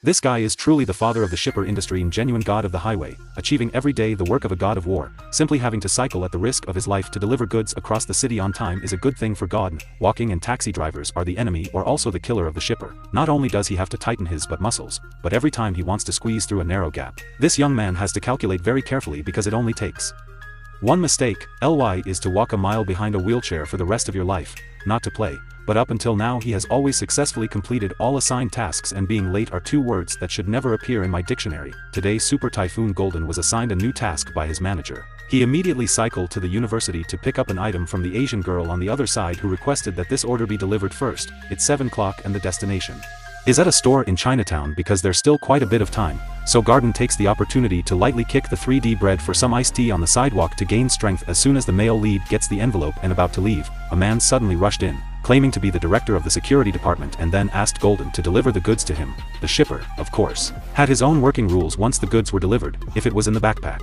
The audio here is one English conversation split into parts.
This guy is truly the father of the shipper industry and genuine god of the highway, achieving every day the work of a god of war. Simply having to cycle at the risk of his life to deliver goods across the city on time is a good thing for God. Walking and taxi drivers are the enemy or also the killer of the shipper. Not only does he have to tighten his butt muscles, but every time he wants to squeeze through a narrow gap, this young man has to calculate very carefully because it only takes one mistake. Ly is to walk a mile behind a wheelchair for the rest of your life, not to play. But up until now he has always successfully completed all assigned tasks, and being late are two words that should never appear in my dictionary. Today Super Typhoon Golden was assigned a new task by his manager. He immediately cycled to the university to pick up an item from the Asian girl on the other side who requested that this order be delivered first. It's 7 o'clock and the destination is at a store in Chinatown because there's still quite a bit of time, so Garden takes the opportunity to lightly kick the 3D bread for some iced tea on the sidewalk to gain strength. As soon as the male lead gets the envelope and about to leave, a man suddenly rushed in, claiming to be the director of the security department, and then asked Golden to deliver the goods to him. The shipper, of course, had his own working rules. Once the goods were delivered, if it was in the backpack,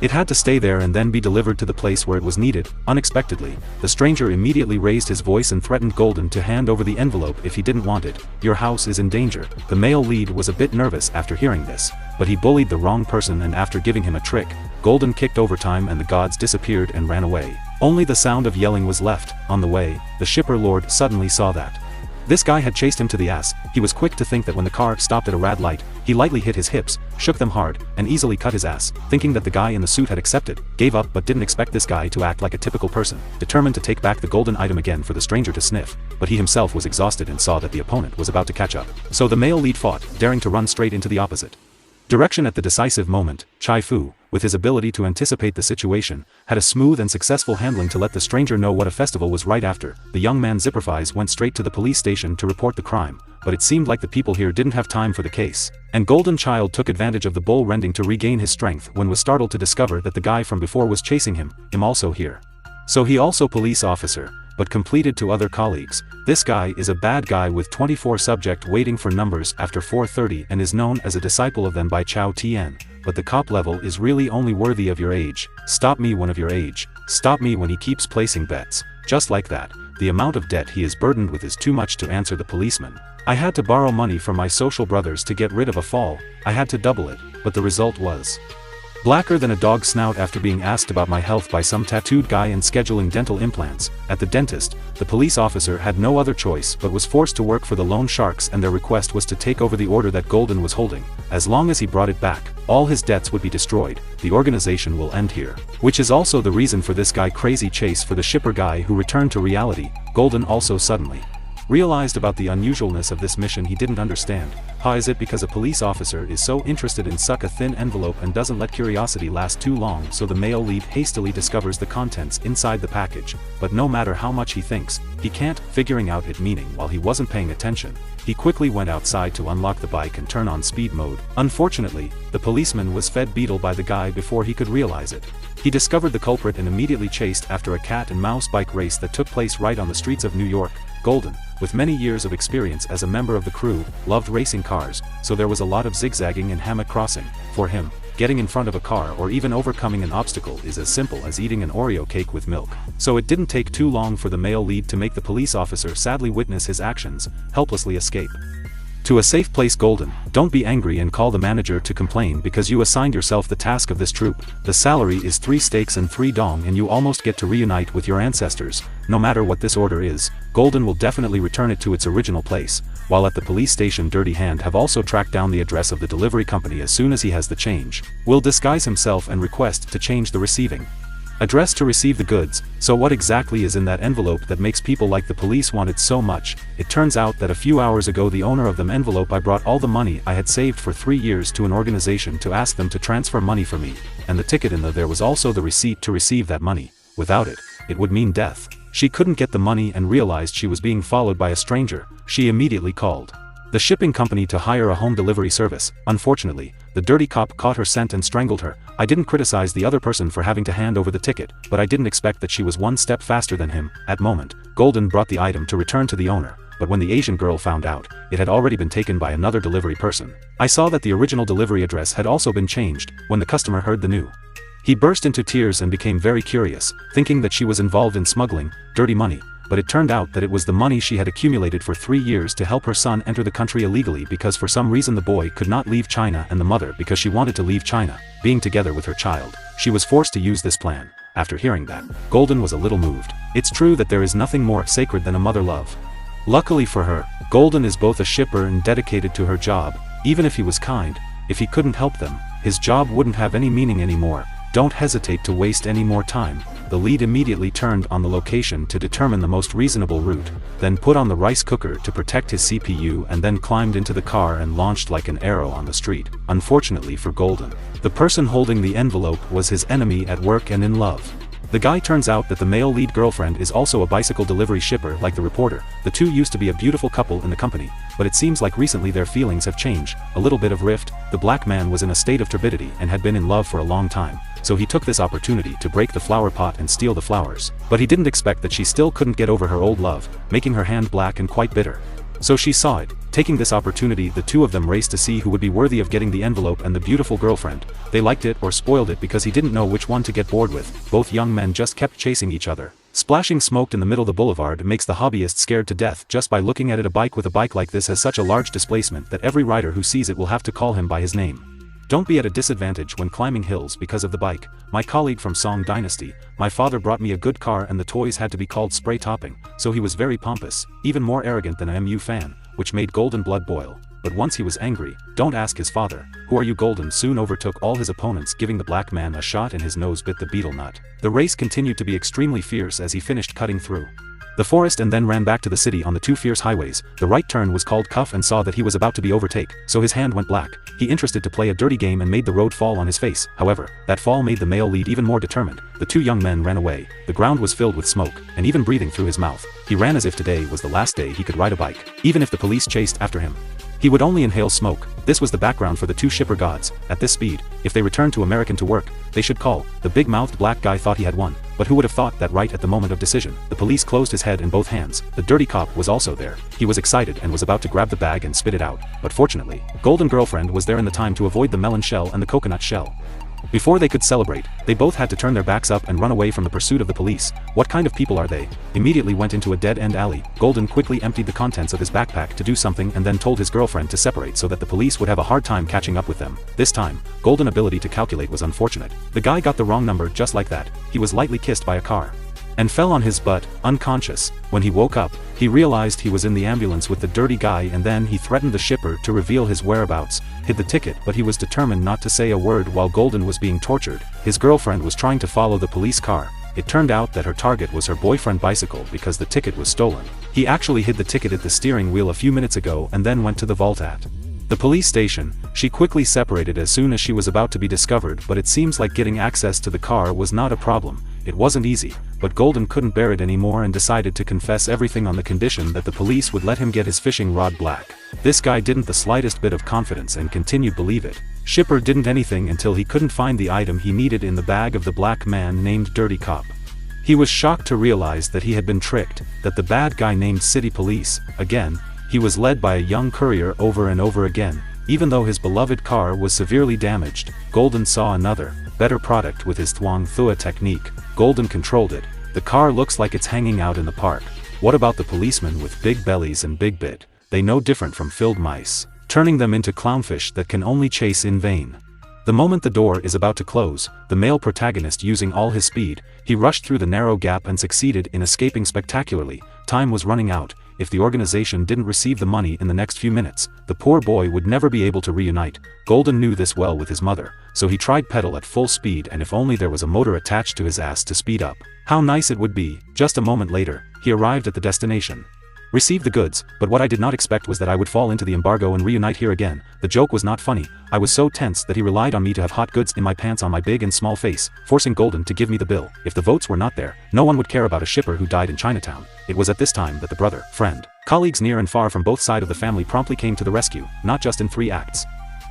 it had to stay there and then be delivered to the place where it was needed. Unexpectedly, the stranger immediately raised his voice and threatened Golden to hand over the envelope if he didn't want it. Your house is in danger. The male lead was a bit nervous after hearing this, but he bullied the wrong person, and after giving him a trick, Golden kicked overtime and the gods disappeared and ran away. Only the sound of yelling was left. On the way, the shipper lord suddenly saw that this guy had chased him to the ass. He was quick to think that when the car stopped at a red light, he lightly hit his hips, shook them hard, and easily cut his ass, thinking that the guy in the suit had accepted, gave up, but didn't expect this guy to act like a typical person, determined to take back the golden item again for the stranger to sniff. But he himself was exhausted and saw that the opponent was about to catch up. So the male lead fought, daring to run straight into the opposite direction. At the decisive moment, Chai Fu, with his ability to anticipate the situation, had a smooth and successful handling to let the stranger know what a festival was right after. The young man Zipperfies went straight to the police station to report the crime, but it seemed like the people here didn't have time for the case, and Golden Child took advantage of the bull rending to regain his strength when was startled to discover that the guy from before was chasing him also here. So he also police officer, but completed to other colleagues. This guy is a bad guy with 24 subject waiting for numbers after 4:30 and is known as a disciple of them by Chao Tian. But the cop level is really only worthy of your age. Stop me one of your age. Stop me when he keeps placing bets. Just like that, the amount of debt he is burdened with is too much to answer the policeman. I had to borrow money from my social brothers to get rid of a fall. I had to double it, but the result was blacker than a dog's snout. After being asked about my health by some tattooed guy and scheduling dental implants at the dentist, the police officer had no other choice but was forced to work for the loan sharks, and their request was to take over the order that Golden was holding. As long as he brought it back, all his debts would be destroyed. The organization will end here. Which is also the reason for this guy crazy chase for the shipper guy who returned to reality. Golden also suddenly realized about the unusualness of this mission. He didn't understand. How is it because a police officer is so interested in suck a thin envelope and doesn't let curiosity last too long? So the male lead hastily discovers the contents inside the package, but no matter how much he thinks, he can't figuring out it, meaning while he wasn't paying attention, he quickly went outside to unlock the bike and turn on speed mode. Unfortunately, the policeman was fed beetle by the guy before he could realize it. He discovered the culprit and immediately chased after a cat and mouse bike race that took place right on the streets of New York. Golden, with many years of experience as a member of the crew, loved racing cars, so there was a lot of zigzagging and hammock crossing. For him, getting in front of a car or even overcoming an obstacle is as simple as eating an Oreo cake with milk. So it didn't take too long for the male lead to make the police officer sadly witness his actions, helplessly escape to a safe place. Golden, don't be angry and call the manager to complain because you assigned yourself the task of this troop. The salary is 3 steaks and 3 dong and you almost get to reunite with your ancestors. No matter what this order is, Golden will definitely return it to its original place. While at the police station, Dirty Hand have also tracked down the address of the delivery company. As soon as he has the change, will disguise himself and request to change the receiving address to receive the goods. So what exactly is in that envelope that makes people like the police want it so much? It turns out that a few hours ago the owner of the envelope, I brought all the money I had saved for 3 years to an organization to ask them to transfer money for me, and the ticket in there was also the receipt to receive that money. Without it, it would mean death. She couldn't get the money and realized she was being followed by a stranger. She immediately called the shipping company to hire a home delivery service. Unfortunately, the dirty cop caught her scent and strangled her. I didn't criticize the other person for having to hand over the ticket, but I didn't expect that she was one step faster than him. At moment, Golden brought the item to return to the owner, but when the Asian girl found out, it had already been taken by another delivery person. I saw that the original delivery address had also been changed. When the customer heard the new, he burst into tears and became very curious, thinking that she was involved in smuggling dirty money. but it turned out that it was the money she had accumulated for 3 years to help her son enter the country illegally because for some reason the boy could not leave China and the mother because she wanted to leave China, being together with her child. She was forced to use this plan. After hearing that, Golden was a little moved. It's true that there is nothing more sacred than a mother love. Luckily for her, Golden is both a shipper and dedicated to her job. Even if he was kind, if he couldn't help them, his job wouldn't have any meaning anymore. Don't hesitate to waste any more time. The lead immediately turned on the location to determine the most reasonable route, then put on the rice cooker to protect his CPU and then climbed into the car and launched like an arrow on the street. Unfortunately for Golden, the person holding the envelope was his enemy at work and in love. The guy turns out that the male lead girlfriend is also a bicycle delivery shipper like the reporter. The two used to be a beautiful couple in the company, but it seems like recently their feelings have changed. A little bit of rift. The black man was in a state of turbidity and had been in love for a long time, so he took this opportunity to break the flower pot and steal the flowers. But he didn't expect that she still couldn't get over her old love, making her hand black and quite bitter. So she saw it. Taking this opportunity, the two of them raced to see who would be worthy of getting the envelope and the beautiful girlfriend. They liked it or spoiled it because he didn't know which one to get bored with. Both young men just kept chasing each other. Splashing smoke in the middle of the boulevard makes the hobbyist scared to death just by looking at it. A bike with a bike like this has such a large displacement that every rider who sees it will have to call him by his name. Don't be at a disadvantage when climbing hills because of the bike. My colleague from Song Dynasty, my father brought me a good car and the toys had to be called spray topping, so he was very pompous, even more arrogant than a MU fan, which made Golden blood boil. But once he was angry, don't ask his father, "Who are you?" Golden soon overtook all his opponents, giving the black man a shot and his nose bit the beetle nut. The race continued to be extremely fierce as he finished cutting through the forest and then ran back to the city on the two fierce highways. The right turn was called cuff and saw that he was about to be overtaken, so his hand went black. He interested to play a dirty game and made the road fall on his face. However, that fall made the male lead even more determined. The two young men ran away. The ground was filled with smoke, and even breathing through his mouth. He ran as if today was the last day he could ride a bike. Even if the police chased after him, he would only inhale smoke. This was the background for the two shipper gods. At this speed, if they returned to American to work, they should call. The big-mouthed black guy thought he had won, but who would have thought that right at the moment of decision? The police closed his head in both hands. The dirty cop was also there. He was excited and was about to grab the bag and spit it out, but fortunately, Golden girlfriend was there in the time to avoid the melon shell and the coconut shell. Before they could celebrate, they both had to turn their backs up and run away from the pursuit of the police. What kind of people are they? Immediately went into a dead-end alley. Golden quickly emptied the contents of his backpack to do something and then told his girlfriend to separate so that the police would have a hard time catching up with them. This time, Golden's ability to calculate was unfortunate. The guy got the wrong number just like that. He was lightly kissed by a car and fell on his butt, unconscious. When he woke up, he realized he was in the ambulance with the dirty guy, and then he threatened the shipper to reveal his whereabouts, hid the ticket, but he was determined not to say a word while Golden was being tortured. His girlfriend was trying to follow the police car. It turned out that her target was her boyfriend bicycle because the ticket was stolen. He actually hid the ticket at the steering wheel a few minutes ago and then went to the vault at the police station. She quickly separated as soon as she was about to be discovered, but it seems like getting access to the car was not a problem. It wasn't easy, but Golden couldn't bear it anymore and decided to confess everything on the condition that the police would let him get his fishing rod black. This guy didn't the slightest bit of confidence and continued to believe it. Shipper didn't anything until he couldn't find the item he needed in the bag of the black man named Dirty Cop. He was shocked to realize that he had been tricked, that the bad guy named City Police, again, he was led by a young courier over and over again. Even though his beloved car was severely damaged, Golden saw another, better product with his Thuong Thua technique. Golden controlled it. The car looks like it's hanging out in the park. What about the policemen with big bellies and big bit? They no different from filled mice, turning them into clownfish that can only chase in vain. The moment the door is about to close, the male protagonist, using all his speed, he rushed through the narrow gap and succeeded in escaping spectacularly. Time was running out. If the organization didn't receive the money in the next few minutes, the poor boy would never be able to reunite. Golden knew this well with his mother, so he tried pedal at full speed, and if only there was a motor attached to his ass to speed up. How nice it would be. Just a moment later, he arrived at the destination. Received the goods, but what I did not expect was that I would fall into the embargo and reunite here again. The joke was not funny. I was so tense that he relied on me to have hot goods in my pants on my big and small face, forcing Golden to give me the bill. If the votes were not there, no one would care about a shipper who died in Chinatown. It was at this time that the brother, friend, colleagues near and far from both sides of the family promptly came to the rescue, not just in 3 acts,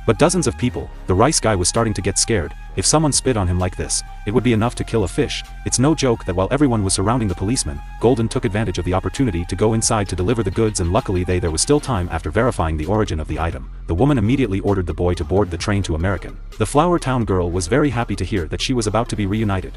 but dozens of people. The rice guy was starting to get scared. If someone spit on him like this, it would be enough to kill a fish. It's no joke that while everyone was surrounding the policeman, Golden took advantage of the opportunity to go inside to deliver the goods, and luckily there was still time. After verifying the origin of the item, the woman immediately ordered the boy to board the train to American. The Flower Town girl was very happy to hear that she was about to be reunited.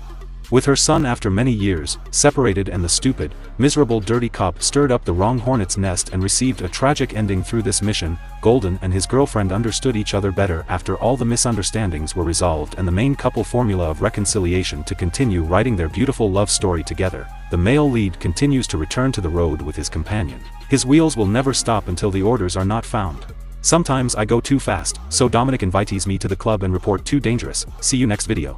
With her son after many years, separated, and the stupid, miserable dirty cop stirred up the wrong hornet's nest and received a tragic ending through this mission, Golden and his girlfriend understood each other better after all the misunderstandings were resolved and the main couple formula of reconciliation to continue writing their beautiful love story together. The male lead continues to return to the road with his companion. His wheels will never stop until the orders are not found. Sometimes I go too fast, so Dominic invites me to the club and report too dangerous. See you next video.